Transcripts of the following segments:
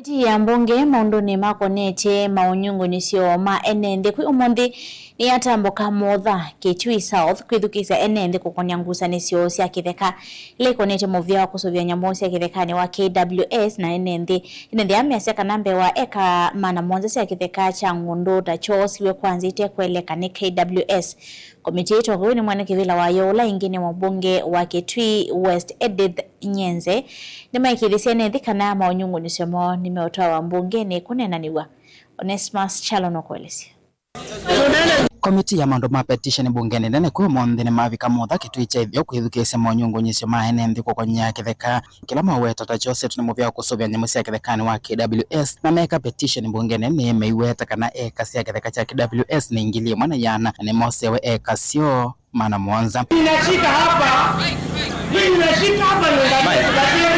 Komiti ya mbunge maunduni makonete maunyungu nisio ma enende kwi umundi ni yatamboka motha Kitui South kwithukisa enende kukonyangusa nisio sia kitheka ile konete movia kusovya nyambo sia kithekani wa KWS na enende ameseka kanambe wa eka mana monza sia kitheka cha Ngondo ta Chos we kwanzite kweleka ni KWS. Komiti yetu huyu ni mwana kivila wa Yola ingine mbunge wa Kitui West Edith Nyenze ndema ikilisia nethi kana maunyungu nisemo nimeotoa wa mbunge ni kunenaniwa Onesmus Chalono kwelesi. Komiti ya maundu ma petition bungeni ndene kwi monthi ni mavika motha Kitui cha ithio kwithukisa maunyungu nisio ma enende kukonya kitheka kila maweta ta Joseph ni muvia kusovya nyamu sia kithekani wa KWS na meka petition bungeni ni meiweta kana eka sia kitheka cha KWS ni ingilie mwana yana ni mosewe eka sio mana mwanza ninashika hapa ndio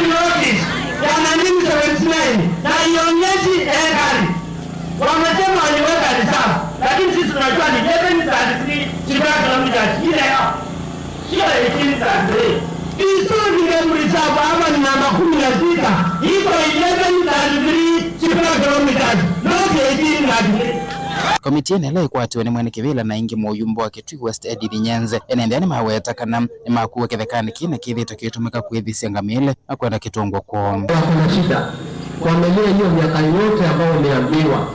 notice ya 1979 na ionyeshi ekari wamesema waliweka reserve lakini sisi tunajua ni 1133 kilometers ile hapo sio 1833 hizo ni reserve hapa ni namba 16 hizo 1133 kilometers not 1833. Komiti ene ikwatiwe ni mwene kivila na ingi muyumbo wa Kitui West Edith Nyenze enende ni maweta kana ni makuwa kithekani kina kithito kitumika kuithisia ngamile na kwenda kitungwa kuomba. Kuna shida kuangalia hiyo miaka yote ambayo umeambiwa.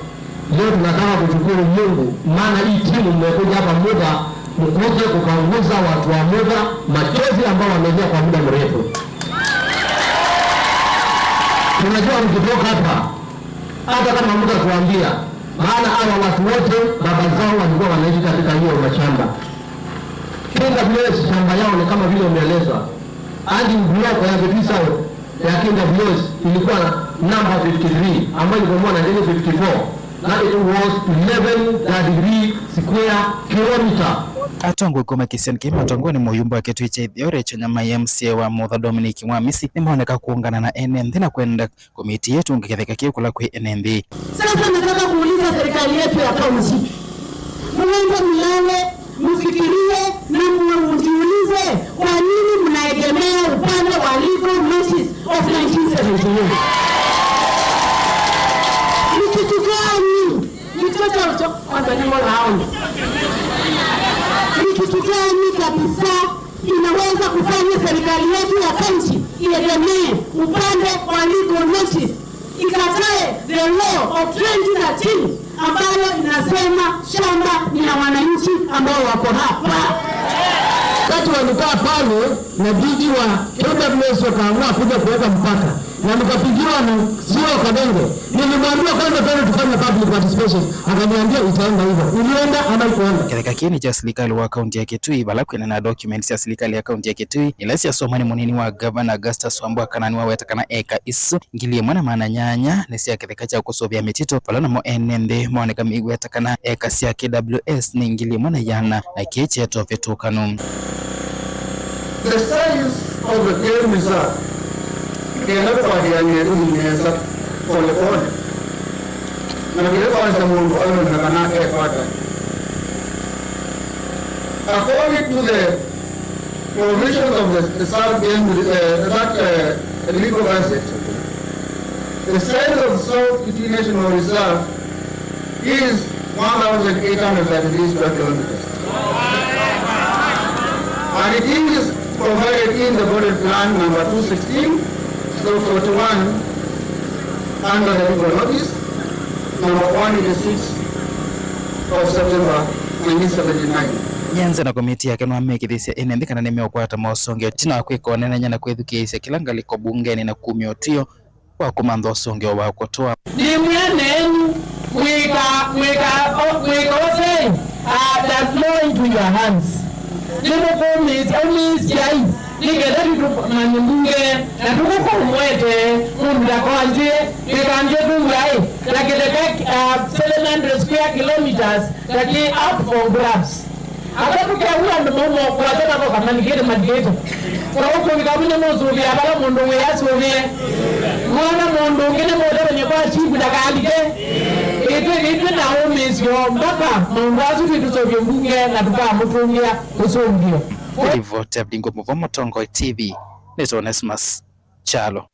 Leo tunataka kushukuru Mungu maana hii timu mmekuja hapa muda mkuje kukanguza watu wa muda machozi ambao wamelia kwa muda mrefu. Tunajua mkitoka hapa hata kama muda kuambia maana hawa watu wote baba zao walikuwa wanaishi katika hiyo mashamba. KWS shamba yao ni kama vile umeelezwa. Hadi bloko ya Kitui South ya KWS ilikuwa namba 53 ambayo ilikuwa na 54. That it was 11 square kilometer. Atongwe kuma kisen kima atongwe ni muyumbo wa Kitui cha ithio recho nyama MCA wa Motha Dominic Mwamisi ni maoneka kuungana na NND na kwenda komiti yetu ngeketheka kikula kwi NND. Sasa nataka kuuliza serikali yetu ya kaunti. Mwende mlale, mfikirie na mjiulize kwa nini mnaegemea upande wa legal notice of 1978. Kitukani kabisa inaweza kufanya serikali yetu ya kaunti iegemee upande wa legal notice ikatae the law of 2013 ambayo inasema shamba ni la wananchi ambao wako hapa. Kati walikaa pale na jiji wa KWS wakaamua kuja kuweka mpaka na mkapigiwa na sio Kadenge. Nilimwambia kwanza pale tufanye public participation, akaniambia itaenda hivyo. Ulienda ama ikuenda? Katika kiini cha serikali wa kaunti ya Kitui balakwe na documents ya serikali ya kaunti ya Kitui ilasi ya somani munini wa Governor Augustus Wambua kanani waweta kana eka isu ngilie mwana maana nyanya nesi katika cha kusovya mitito palana mo enende mwoneka migweta kana eka sia KWS ni ngilie mwana yana na kiche yetu vetukanu. The size of the game reserve cannot be anywhere pole pole. Na vile kwanza Mungu anaonekana kwake. According to the provisions of the reserve game legal asset, the size of South Kitui National Reserve is 1,833 square kilometers. And it is provided in the budget plan number 216, 41 under the legal notice number 186 of September 1979. Nyenze na komiti yake nwamekithisia enende kana nimeokwata mausongeo tina kwiko nenenya na kwithukisia kila liko bungeni na kumiotio wa kumandho songeo wa kutoa ni mwenenu weka ose that law into your hands. Nikenda manyumbunge na tuko mwete kunda kwanje nikanje tungai lakini 700 square kilometers that up for grabs. Akatuka huwa ndomo kwa tena kwa kama nikende madieto kwa huko nikamune mozuri abala mondo yasi wewe mwana mondo ngene modo kwenye kwa chifu dakalike ite na omesio mpaka mwangazu vitu sovyo mbunge na tupa mutungia usongio. Vote Abdingo Muvomo Tongo TV. Neto Onesmus Chalo.